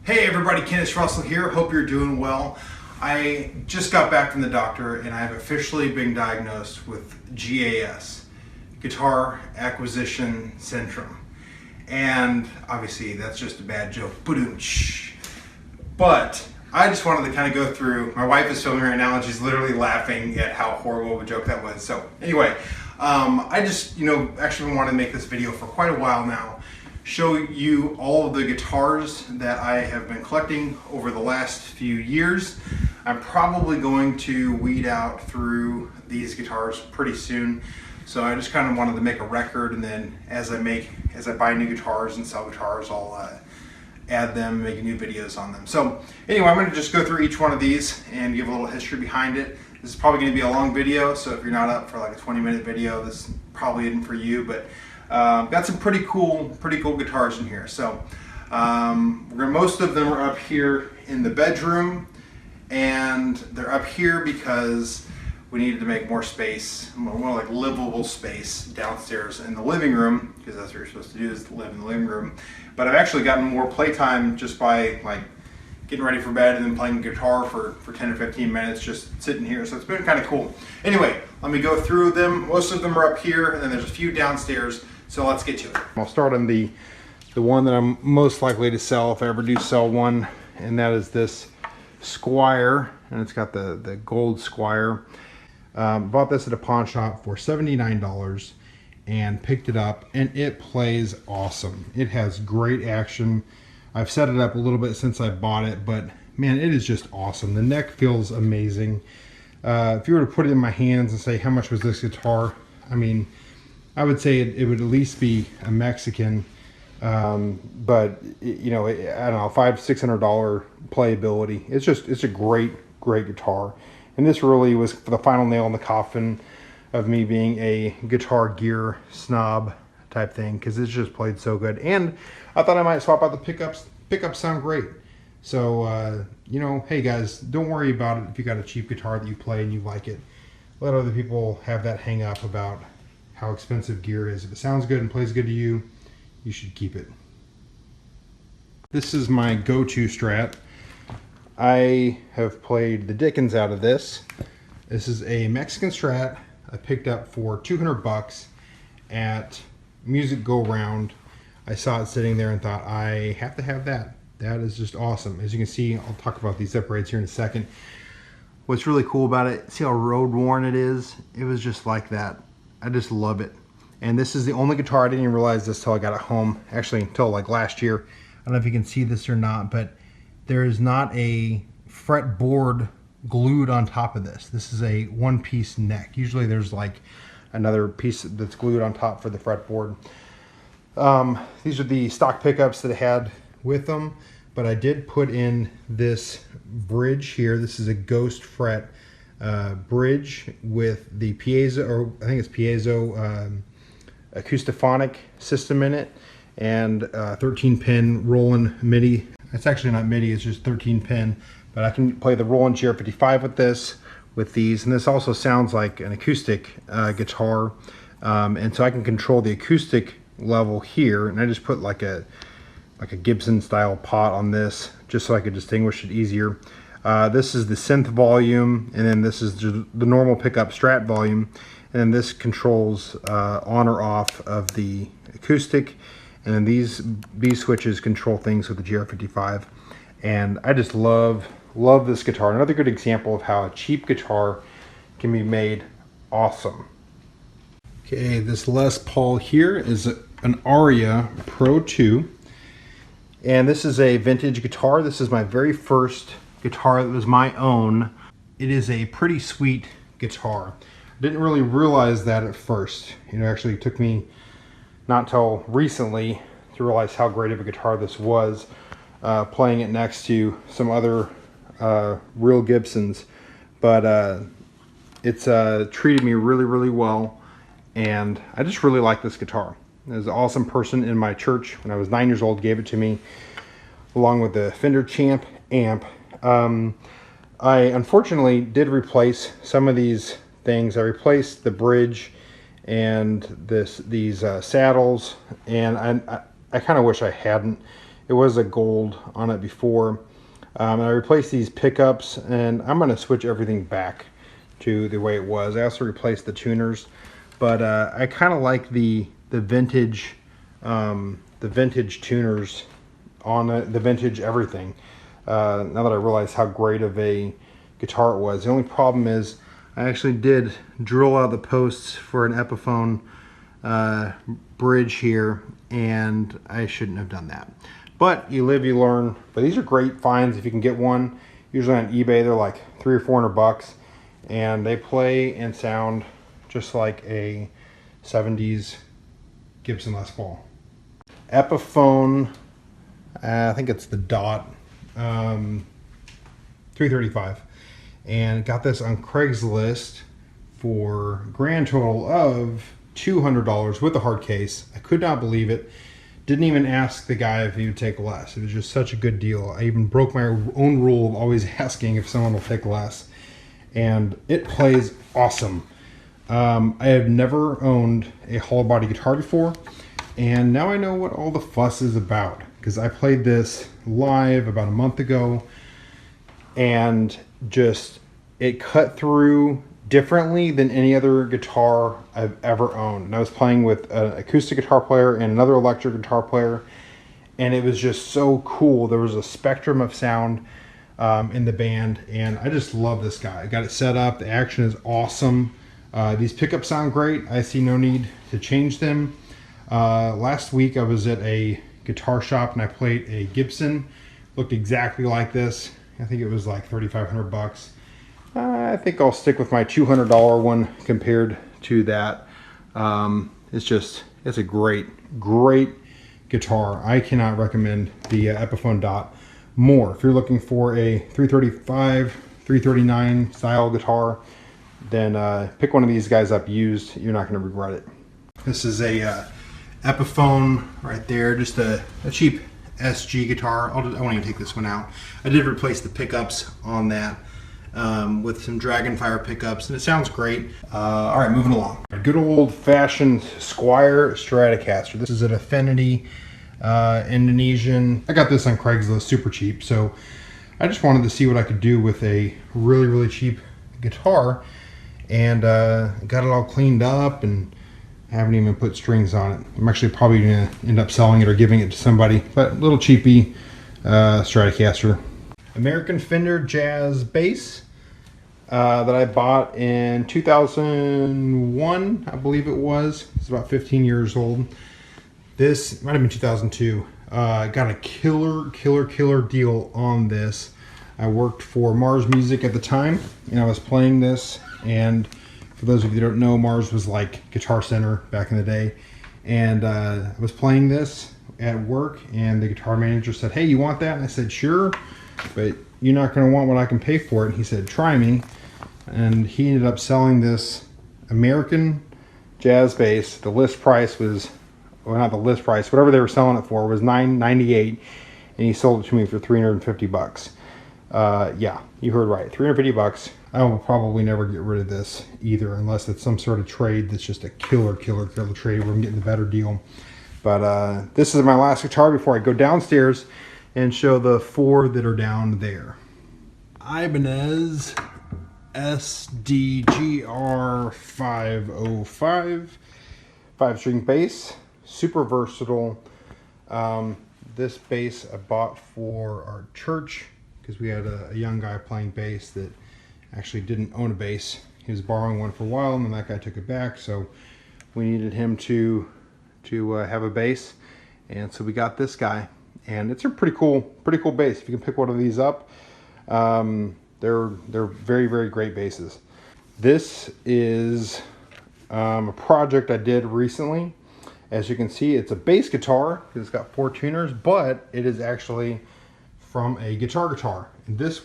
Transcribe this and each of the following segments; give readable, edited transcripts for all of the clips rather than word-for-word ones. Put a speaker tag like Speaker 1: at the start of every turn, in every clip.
Speaker 1: Hey everybody, Kennis here. Hope you're doing well. I just got back from the doctor and I've officially been diagnosed with GAS, Guitar Acquisition Syndrome. And obviously that's just a bad joke. But I just wanted to kind of go through, my wife is filming right now and she's literally laughing at how horrible of a joke that was. So anyway, I just, actually wanted to make this video for quite a while now. Show you all of the guitars that I have been collecting over the last few years. I'm probably going to weed out through these guitars pretty soon. So I just kind of wanted to make a record, and then as I buy new guitars and sell guitars, I'll add them, make new videos on them. So anyway, I'm going to just go through each one of these and give a little history behind it. This is probably going to be a long video, so if you're not up for like a 20-minute video, this probably isn't for you, but got some pretty cool guitars in here. So most of them are up here in the bedroom, and they're up here because we needed to make more space, more like livable space downstairs in the living room, because that's what you're supposed to do, is live in the living room. But I've actually gotten more playtime just by like getting ready for bed and then playing guitar for 10 or 15 minutes just sitting here. So it's been kind of cool. Anyway, let me go through them. Most of them are up here, and then there's a few downstairs. So let's get to it. I'll start on the one that I'm most likely to sell if I ever do sell one, and that is this Squier, and it's got the gold Squier. Bought this at a pawn shop for $79 and picked it up, and it plays awesome. It has great action. I've set it up a little bit since I bought it, but man, it is just awesome. The neck feels amazing. If you were to put it in my hands and say how much was this guitar, I mean, I would say it would at least be a Mexican, but I don't know, $500–600 playability. It's a great guitar, and this really was the final nail in the coffin of me being a guitar gear snob type thing, because it's just played so good. And I thought I might swap out the pickups. Pickups sound great. So hey guys, don't worry about it if you got a cheap guitar that you play and you like it. Let other people have that hang up about how expensive gear is. If it sounds good and plays good to you, you should keep it. This is my go-to Strat. I have played the dickens out of this. This is a Mexican Strat I picked up for 200 bucks at Music Go Round. I saw it sitting there and thought, I have to have that. That is just awesome. As you can see, I'll talk about these uprights here in a second. What's really cool about it, see how road worn it is? It was just like that. I just love it. And this is the only guitar, I didn't even realize this till I got it home, actually until like last year. I don't know if you can see this or not, but there is not a fretboard glued on top of this. This is a one-piece neck. Usually there's like another piece that's glued on top for the fretboard. These are the stock pickups that I had with them, but I did put in this bridge here. This is a ghost fret bridge with the piezo, or I think it's piezo acoustophonic system in it, and 13-pin Roland MIDI. It's actually not MIDI, it's just 13-pin, but I can play the Roland GR55 with these, and this also sounds like an acoustic guitar, and so I can control the acoustic level here, and I just put like a Gibson style pot on this just so I could distinguish it easier. This is the synth volume, and then this is the normal pickup Strat volume, and then this controls on or off of the acoustic, and then these switches control things with the GR55. And I just love this guitar. Another good example of how a cheap guitar can be made awesome. Okay, this Les Paul here is an Aria Pro II, and this is a vintage guitar. This is my very first guitar that was my own. It is a pretty sweet guitar. I didn't really realize that at first. Actually it took me not till recently to realize how great of a guitar this was, playing it next to some other real Gibsons. But it's treated me really well, and I just really like this guitar. There's an awesome person in my church when I was 9 years old gave it to me, along with the Fender Champ amp. I unfortunately did replace some of these things. I replaced the bridge and these saddles, and I kind of wish I hadn't, It was a gold on it before. And I replaced these pickups, and I'm going to switch everything back to the way it was. I also replaced the tuners, but I kind of like the vintage tuners on the vintage everything. Now that I realize how great of a guitar it was. The only problem is I actually did drill out the posts for an Epiphone bridge here, and I shouldn't have done that. But you live, you learn. But these are great finds if you can get one. Usually on eBay they're like $300 or $400, and they play and sound just like a 70s Gibson Les Paul. Epiphone, I think it's the Dot, 335, and got this on Craigslist for a grand total of $200 with a hard case. I could not believe it. Didn't even ask the guy if he would take less. It was just such a good deal. I even broke my own rule of always asking if someone will take less. And it plays awesome. I have never owned a hollow body guitar before, and now I know what all the fuss is about, because I played this live about a month ago, and just it cut through differently than any other guitar I've ever owned. And I was playing with an acoustic guitar player and another electric guitar player, and it was just so cool. There was a spectrum of sound in the band, and I just love this guy. I got it set up. The action is awesome. These pickups sound great. I see no need to change them. Last week I was at a guitar shop and I played a Gibson. Looked exactly like this. I think it was like $3,500. I think I'll stick with my $200 one compared to that. It's a great guitar. I cannot recommend the Epiphone Dot more. If you're looking for a 335, 339 style guitar, then pick one of these guys up used. You're not going to regret it. This is a Epiphone right there, just a cheap SG guitar. I won't even take this one out. I did replace the pickups on that with some Dragonfire pickups, and it sounds great. All right, moving along. A good old-fashioned Squier Stratocaster. This is an Affinity Indonesian. I got this on Craigslist, super cheap. So I just wanted to see what I could do with a really cheap guitar, and got it all cleaned up, and I haven't even put strings on it. I'm actually probably gonna end up selling it or giving it to somebody, but a little cheapy Stratocaster. American Fender Jazz bass that I bought in 2001, I believe it was. It's about 15 years old. This might have been 2002. Got a killer deal on this. I worked for Mars Music at the time, and I was playing this. And for those of you that don't know, Mars was like Guitar Center back in the day. And I was playing this at work, and the guitar manager said, "Hey, you want that?" And I said, "Sure, but you're not going to want what I can pay for it." And he said, "Try me." And he ended up selling this American jazz bass. The list price was, well, not the list price, whatever they were selling it for was $998, and he sold it to me for $350. Yeah, you heard right, $350. I will probably never get rid of this either, unless it's some sort of trade that's just a killer trade where I'm getting the better deal. But this is my last guitar before I go downstairs and show the four that are down there. Ibanez SDGR 505, 5-string bass, super versatile. This bass I bought for our church because we had a young guy playing bass that actually didn't own a bass. He was borrowing one for a while, and then that guy took it back, so we needed him to have a bass, and so we got this guy. And it's a pretty cool bass. If you can pick one of these up, they're very great basses. This is a project I did recently. As you can see, it's a bass guitar. It's got 4 tuners, but it is actually from a guitar. And this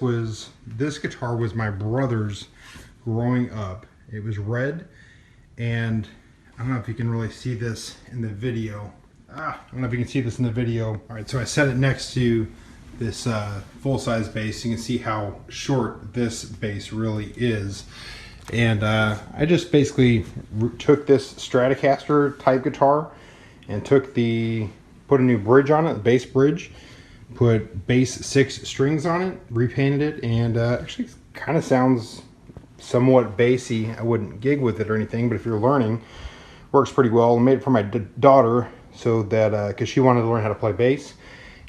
Speaker 1: guitar was my brother's growing up. It was red, and I don't know if you can really see this in the video. I don't know if you can see this in the video. All right, so I set it next to this full-size bass. You can see how short this bass really is. And I just basically took this Stratocaster type guitar and put a new bridge on it, the bass bridge, put bass 6 strings on it, repainted it, and actually kind of sounds somewhat bassy. I wouldn't gig with it or anything, but if you're learning, works pretty well. I made it for my daughter so that because she wanted to learn how to play bass,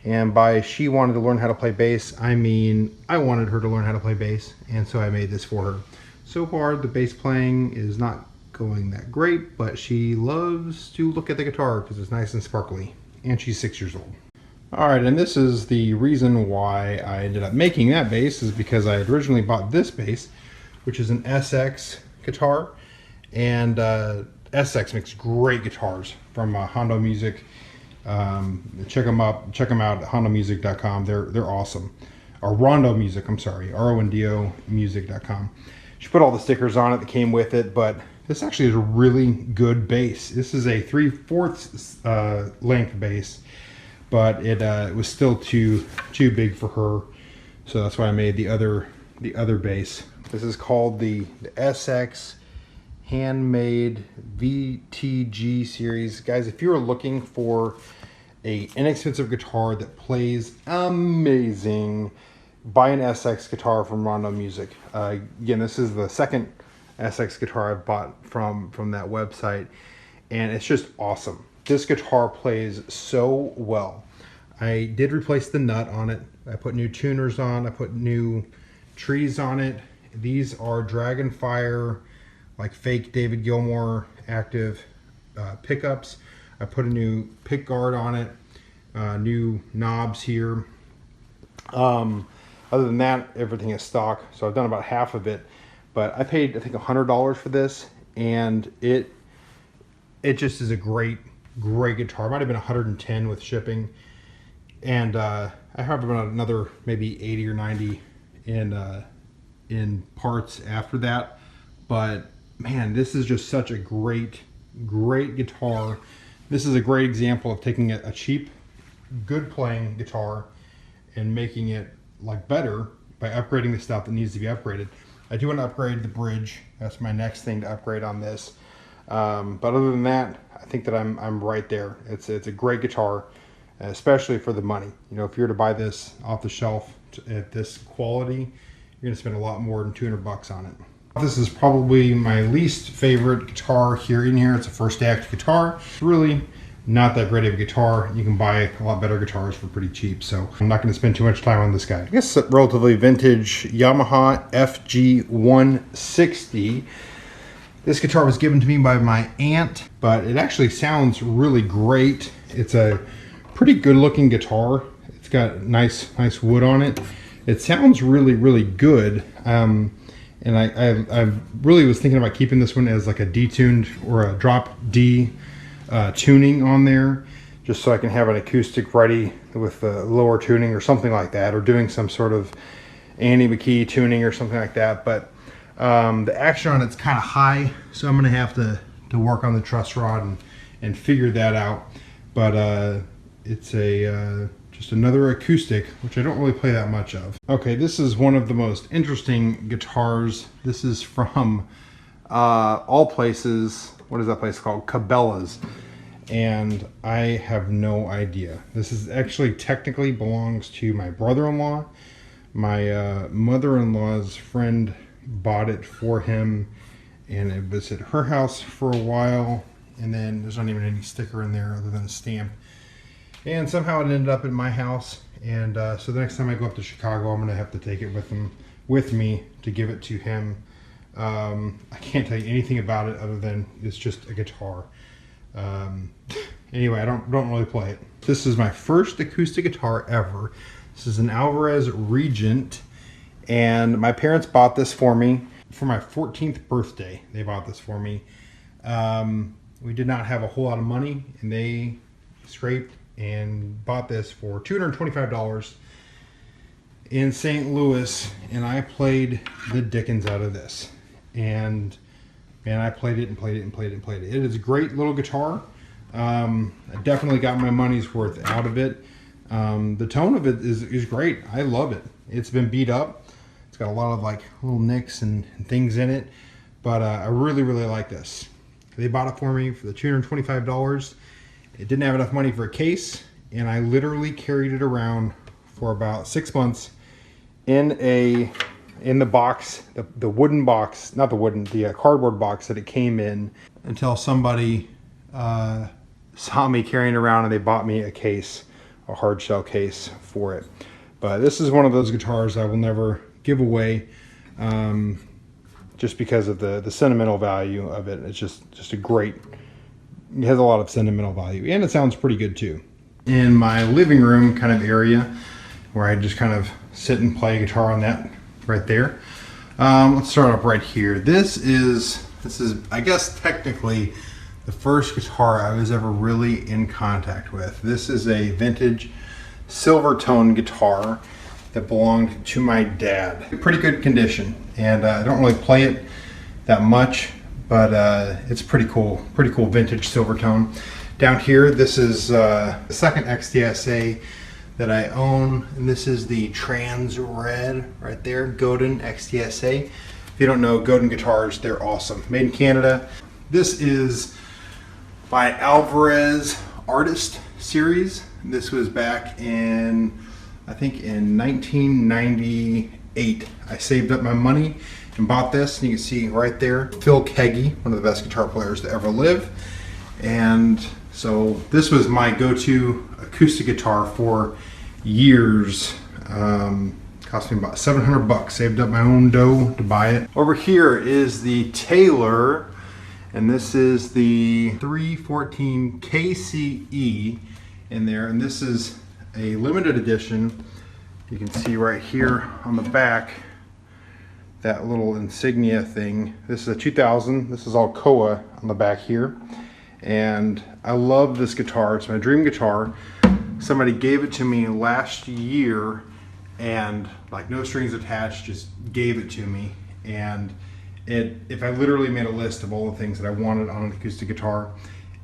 Speaker 1: and by she wanted to learn how to play bass, I mean I wanted her to learn how to play bass, and so I made this for her. So far the bass playing is not going that great, but she loves to look at the guitar because it's nice and sparkly, and she's 6 years old. Alright, and this is the reason why I ended up making that bass, is because I had originally bought this bass, which is an SX guitar, and SX makes great guitars from Hondo Music. Check them out at hondomusic.com. They're awesome. Or Rondo Music, I'm sorry, RONDO music.com. She put all the stickers on it that came with it, but this actually is a really good bass. This is a 3/4 length bass, but it was still too big for her, so that's why I made the other bass. This is called the SX Handmade VTG series. Guys, if you're looking for a inexpensive guitar that plays amazing, buy an SX guitar from Rondo Music. Again, this is the second SX guitar I've bought from that website, and it's just awesome. This guitar plays so well. I did replace the nut on it. I put new tuners on. I put new trees on it. These are Dragonfire, like fake David Gilmour active pickups. I put a new pick guard on it, new knobs here. Other than that, everything is stock, so I've done about half of it. But I paid, I think, $100 for this, and it just is a great guitar. It might have been $110 with shipping, and I have about another maybe 80 or 90 in parts after that. But man, this is just such a great guitar. This is a great example of taking a cheap, good playing guitar and making it like better by upgrading the stuff that needs to be upgraded. I do want to upgrade the bridge. That's my next thing to upgrade on this. But other than that, I think that I'm right there. It's a great guitar, especially for the money. You know, if you were to buy this off the shelf at this quality, you're gonna spend a lot more than $200 on it. This is probably my least favorite guitar here in here. It's a first act guitar. It's really not that great of a guitar. You can buy a lot better guitars for pretty cheap, so I'm not going to spend too much time on this guy. I guess a relatively vintage Yamaha FG160. This guitar was given to me by my aunt, but it actually sounds really great. It's a pretty good looking guitar. It's got nice wood on it. It sounds really good. And I really was thinking about keeping this one as like a detuned or a drop D tuning on there, just so I can have an acoustic ready with lower tuning or something like that, or doing some sort of Andy McKee tuning or something like that. But the action on it's kind of high, so I'm gonna have to work on the truss rod and figure that out. But it's a just another acoustic, which I don't really play that much of. Okay, this is one of the most interesting guitars. This is from all places. What is that place called? Cabela's. And I have no idea. This is actually technically belongs to my brother-in-law. My mother-in-law's friend bought it for him, and it was at her house for a while, and then there's not even any sticker in there other than a stamp. And somehow it ended up at my house, and so the next time I go up to Chicago, I'm gonna have to take it with me to give it to him. I can't tell you anything about it other than it's just a guitar. Anyway, I don't really play it. This is my first acoustic guitar ever. This is an Alvarez Regent, and my parents bought this for me for my 14th birthday. They bought this for me. We did not have a whole lot of money, and they scraped and bought this for $225 in St. Louis, and I played the dickens out of this. And I played it and played it and played it and played it. It is a great little guitar. I definitely got my money's worth out of it. The tone of it is great. I love it. It's been beat up. It's got a lot of like little nicks and things in it, but I really like this. They bought it for me for the $225. It didn't have enough money for a case, and I literally carried it around for about 6 months in the box, the wooden box, not the wooden, the cardboard box that it came in, until somebody saw me carrying around and they bought me a case, a hard shell case for it. But this is one of those guitars I will never give away, just because of the sentimental value of it. It's just a great, it has a lot of sentimental value, and it sounds pretty good too. In my living room kind of area, where I just kind of sit and play guitar on that right there. Let's start up right here. This is I guess technically the first guitar I was ever really in contact with. This is a vintage Silverton guitar that belonged to my dad. Pretty good condition, and I don't really play it that much, but it's pretty cool vintage Silverton. Down here, this is the second xtSA that I own, and this is the trans red right there, Goden xtSA. If you don't know Goden guitars, they're awesome. Made in Canada. This is by Alvarez Artist Series. This was back in, I think in 1998. I saved up my money and bought this, and you can see right there, Phil Keggy, one of the best guitar players to ever live. And so this was my go-to acoustic guitar for years. Cost me about 700 bucks. Saved up my own dough to buy it. Over here is the Taylor, and this is the 314 KCE in there, and this is a limited edition. You can see right here on the back that little insignia thing. This is a 2000. This is all Koa on the back here, and I love this guitar. It's my dream guitar. Somebody gave it to me last year, and like no strings attached, just gave it to me. And if I literally made a list of all the things that I wanted on an acoustic guitar,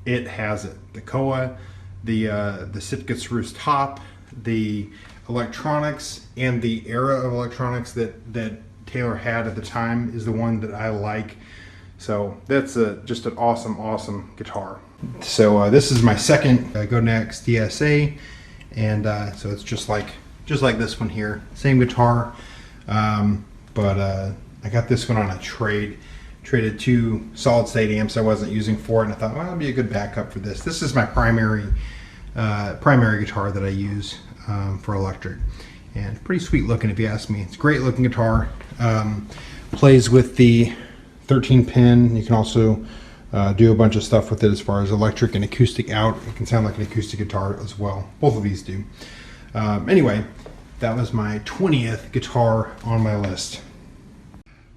Speaker 1: it has it. The Koa, the Sitka spruce top, the electronics, and the era of electronics that Taylor had at the time is the one that I like. So that's just an awesome guitar. So this is my second Goden xtSA, and so it's just like this one here, same guitar, but I got this one on a traded 2 solid state amps I wasn't using for it, and I thought, well, it'd be a good backup for this. This is my primary guitar that I use for electric, and pretty sweet looking if you ask me. It's a great looking guitar. Plays with the 13 pin. You can also do a bunch of stuff with it as far as electric and acoustic out. It can sound like an acoustic guitar as well. Both of these do. Anyway, that was my 20th guitar on my list.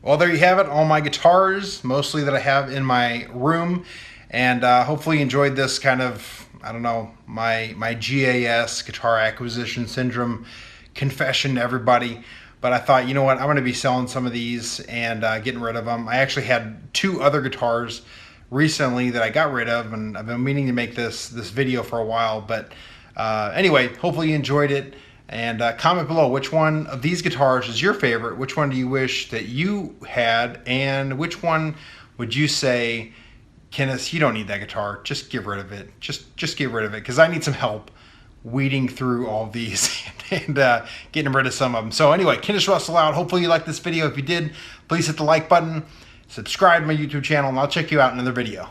Speaker 1: Well, there you have it, all my guitars, mostly that I have in my room, and hopefully you enjoyed this kind of, I don't know, my GAS, guitar acquisition syndrome confession to everybody. But I thought, you know what, I'm going to be selling some of these and getting rid of them. I actually had 2 other guitars recently that I got rid of, and I've been meaning to make this video for a while. But anyway, hopefully you enjoyed it, and comment below which one of these guitars is your favorite. Which one do you wish that you had, and which one would you say, Kennis, you don't need that guitar, just get rid of it. Just get rid of it, because I need some help weeding through all these and getting rid of some of them. So anyway, Kennis Russell out. Hopefully you liked this video. If you did, please hit the like button, subscribe to my YouTube channel, and I'll check you out in another video.